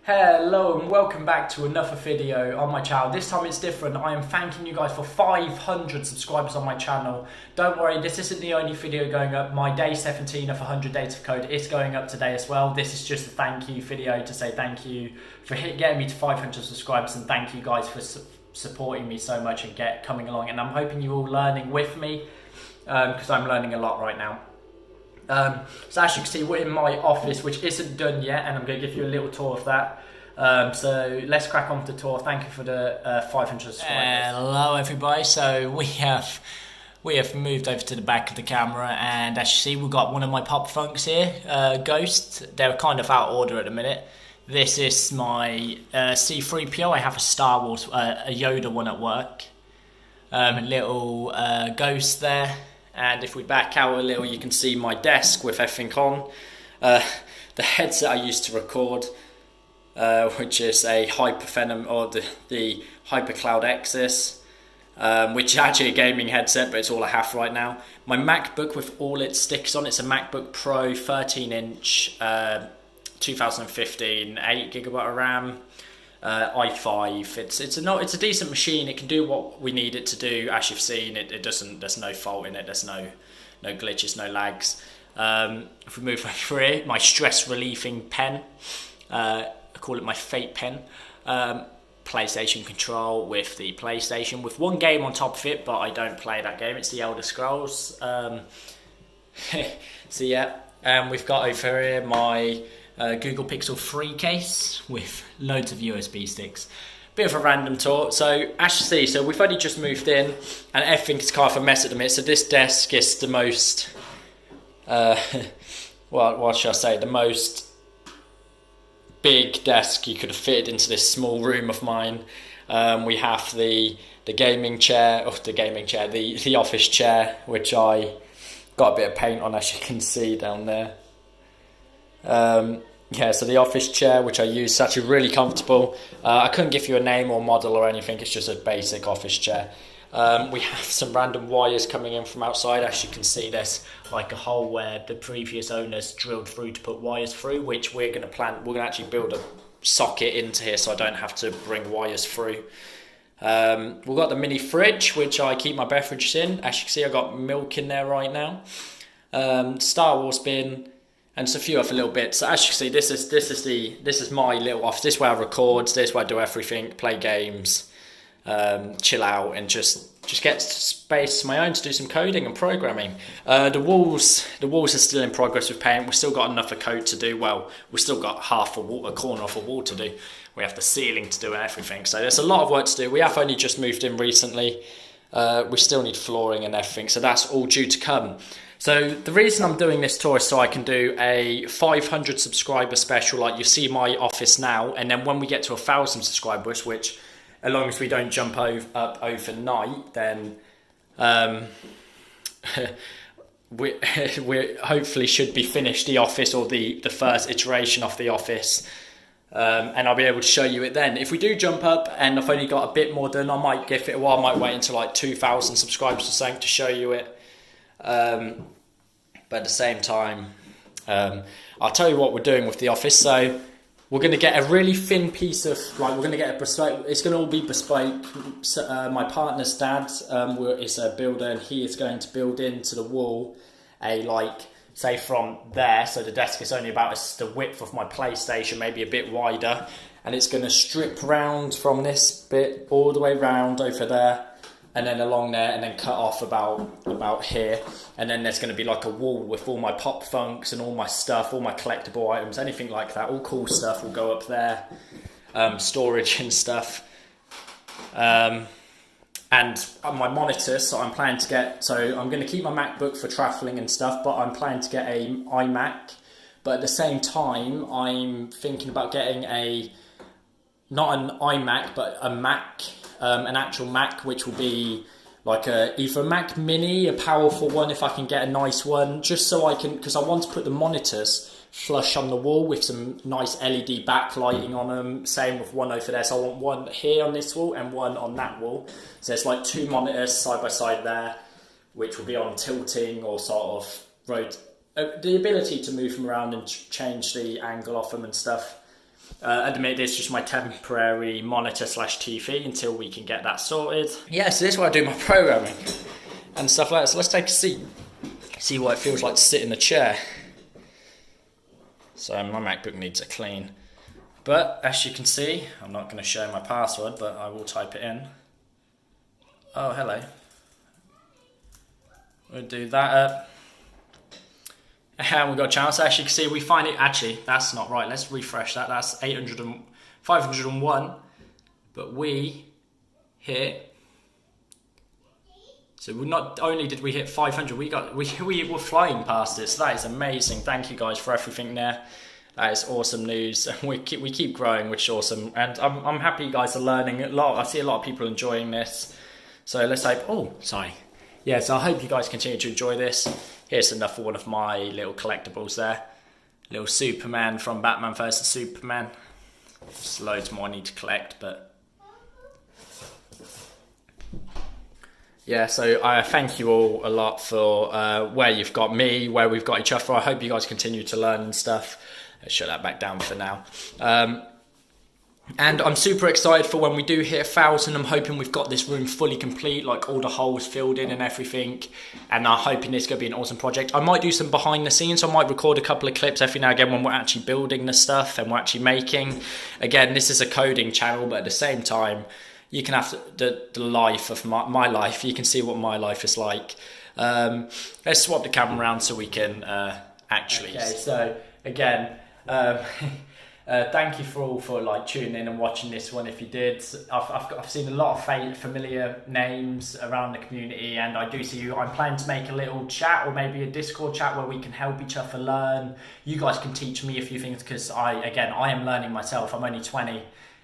Hello and welcome back to another video on my channel. This time it's different. I am thanking you guys for 500 subscribers on my channel. Don't worry, this isn't the only video going up. My day 17 of 100 days of code is going up today as well. This is just a thank you video to say thank you for getting me to 500 subscribers, and thank you guys for supporting me so much and coming along. And I'm hoping you're all learning with me because I'm learning a lot right now. So as you can see, we're in my office, which isn't done yet, and I'm going to give you a little tour of that. So let's crack on with the tour. Thank you for the 500 subscribers. Hello everybody. So we have moved over to the back of the camera, and as you see, we've got one of my pop funks here, Ghost. They're kind of out of order at the minute. This is my C3PO. I have a Star Wars, a Yoda one at work. A little Ghost there. And if we back out a little, you can see my desk with everything on. The headset I used to record, which is a Hypervenom, or the HyperCloud Exis, which is actually a gaming headset, but it's all I have right now. My MacBook with all its stickers on. It's a MacBook Pro 13-inch, 2015, 8GB of RAM. i5. It's a decent machine. It can do what we need it to do. As you've seen, it doesn't. There's no fault in it. There's no glitches, no lags. If we move over here, my stress relieving pen. I call it my Fate pen. PlayStation control with the PlayStation with one game on top of it, but I don't play that game. It's the Elder Scrolls. So yeah, we've got over here my Google Pixel 3 case with loads of USB sticks. Bit of a random tour. So as you see, so we've only just moved in and everything is kind of a mess at the minute. So this desk is the most, what should I say, the most big desk you could have fitted into this small room of mine. We have the gaming chair, the office chair, which I got a bit of paint on, as you can see down there. So the office chair, which I use, is actually really comfortable. I couldn't give you a name or model or anything. It's just a basic office chair. We have some random wires coming in from outside. As you can see, there's like a hole where the previous owners drilled through to put wires through, which we're going to actually build a socket into here so I don't have to bring wires through. We've got the mini fridge, which I keep my beverages in. As you can see, I've got milk in there right now. Star Wars bin, and just a few other little bits. So as you can see, this is my little office. This is where I record. This is where I do everything, play games, chill out, and just get space of my own to do some coding and programming. The walls are still in progress with paint. We've still got enough of code to do. Well, we've still got half a corner of a wall to do. We have the ceiling to do and everything. So there's a lot of work to do. We have only just moved in recently. We still need flooring and everything. So that's all due to come. So the reason I'm doing this tour is so I can do a 500 subscriber special, like you see my office now, and then when we get to 1,000 subscribers, which as long as we don't jump up overnight, then we hopefully should be finished the office, or the first iteration of the office, and I'll be able to show you it then. If we do jump up and I've only got a bit more done, I might give it a while. I might wait until like 2,000 subscribers or something to show you it. But at the same time, I'll tell you what we're doing with the office. So we're going to get a really thin piece of, we're going to get a bespoke, it's going to all be bespoke. So, my partner's dad is a builder, and he is going to build into the wall say from there, so the desk is only about the width of my PlayStation, maybe a bit wider, and it's going to strip round from this bit all the way round over there, and then along there, and then cut off about here, and then there's going to be like a wall with all my pop funks and all my stuff, all my collectible items, anything like that, all cool stuff will go up there, storage and stuff, and my monitors. So I'm planning to get, so I'm going to keep my MacBook for traveling and stuff, but I'm planning to get a iMac, but at the same time I'm thinking about getting not an iMac, but a Mac, an actual Mac, which will be like either a Mac Mini, a powerful one if I can get a nice one, just so I can, because I want to put the monitors flush on the wall with some nice LED backlighting on them. Same with one over there. So I want one here on this wall and one on that wall. So there's like two monitors side by side there, which will be on tilting or sort of the ability to move them around and change the angle of them and stuff. At the minute, it's just my temporary monitor / TV until we can get that sorted. Yeah, so this is where I do my programming and stuff like that. So let's take a seat, see what it feels like to sit in a chair. So my MacBook needs a clean. But as you can see, I'm not going to show my password, but I will type it in. Oh, hello. We'll do that up. And we've got a channel. So as you can see, we find it, actually, that's not right. Let's refresh that. That's 501. But we hit, so we not only did we hit 500, we were flying past it. So that is amazing. Thank you guys for everything there. That is awesome news. We keep growing, which is awesome. And I'm happy you guys are learning a lot. I see a lot of people enjoying this. So let's hope, oh, sorry. Yeah, so I hope you guys continue to enjoy this. Here's enough for one of my little collectibles there. Little Superman from Batman vs Superman. There's loads more I need to collect, but... yeah, so I thank you all a lot for where you've got me, where we've got each other. I hope you guys continue to learn and stuff. Let's shut that back down for now. And I'm super excited for when we do hit 1,000. I'm hoping we've got this room fully complete, like all the holes filled in and everything. And I'm hoping it's going to be an awesome project. I might do some behind the scenes. I might record a couple of clips every now and again when we're actually building the stuff and we're actually making. Again, this is a coding channel, but at the same time, you can have the life of my life. You can see what my life is like. Let's swap the camera around so we can actually... Okay, so again... thank you for like tuning in and watching this one. If you did, I've seen a lot of familiar names around the community, and I do see you. I'm planning to make a little chat or maybe a Discord chat where we can help each other learn. You guys can teach me a few things because I am learning myself. I'm only 20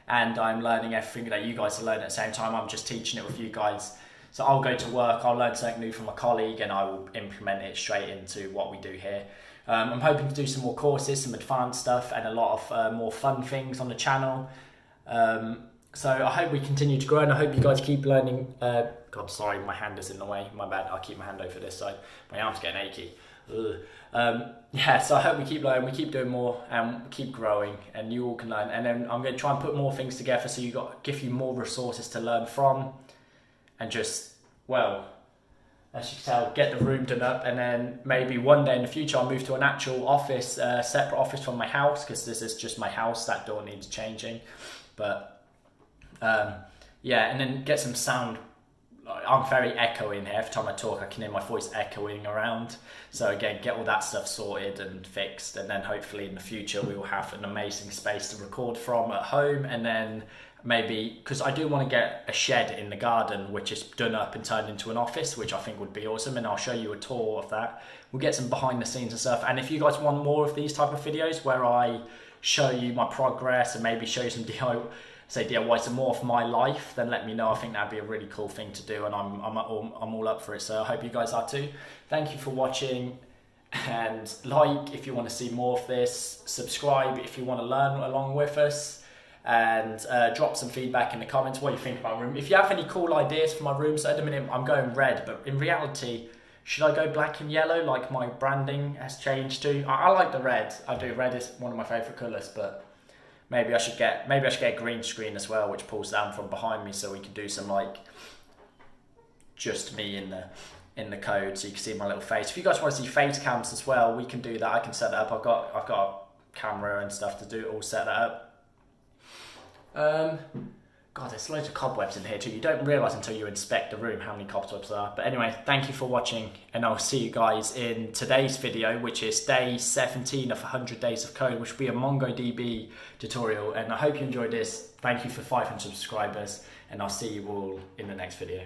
and I'm learning everything that you guys are learning at the same time. I'm just teaching it with you guys. So I'll go to work, I'll learn something new from a colleague, and I will implement it straight into what we do here. I'm hoping to do some more courses, some advanced stuff, and a lot of more fun things on the channel. So I hope we continue to grow, and I hope you guys keep learning. God, sorry, my hand is in the way. My bad. I'll keep my hand over this side. My arm's getting achy. Yeah, so I hope we keep learning, we keep doing more, and keep growing, and you all can learn. And then I'm going to try and put more things together so give you more resources to learn from, and just, well, as you can tell, get the room done up, and then maybe one day in the future I'll move to an actual office, separate office from my house, because this is just my house. That door needs changing, but yeah, and then get some sound. I'm very echoey in here. Every time I talk I can hear my voice echoing around, so again, get all that stuff sorted and fixed, and then hopefully in the future we will have an amazing space to record from at home. And then maybe, because I do want to get a shed in the garden which is done up and turned into an office, which I think would be awesome, and I'll show you a tour of that. We'll get some behind the scenes and stuff, and if you guys want more of these type of videos where I show you my progress and maybe show you some DIY, some more of my life, then let me know. I think that'd be a really cool thing to do, and I'm all up for it, so I hope you guys are too. Thank you for watching, and like if you want to see more of this, subscribe if you want to learn along with us, and drop some feedback in the comments what you think about my room. If you have any cool ideas for my rooms, at the minute I'm going red, but in reality, should I go black and yellow like my branding has changed to? I like the red. I do. Red is one of my favourite colours, but maybe I should get a green screen as well, which pulls down from behind me, so we can do some like just me in the code, so you can see my little face. If you guys want to see face cams as well, we can do that. I can set that up. I've got a camera and stuff to do all set that up. God, there's loads of cobwebs in here too. You don't realise until you inspect the room how many cobwebs there are. But anyway, thank you for watching, and I'll see you guys in today's video, which is day 17 of 100 days of code, which will be a MongoDB tutorial. And I hope you enjoyed this. Thank you for 500 subscribers, and I'll see you all in the next video.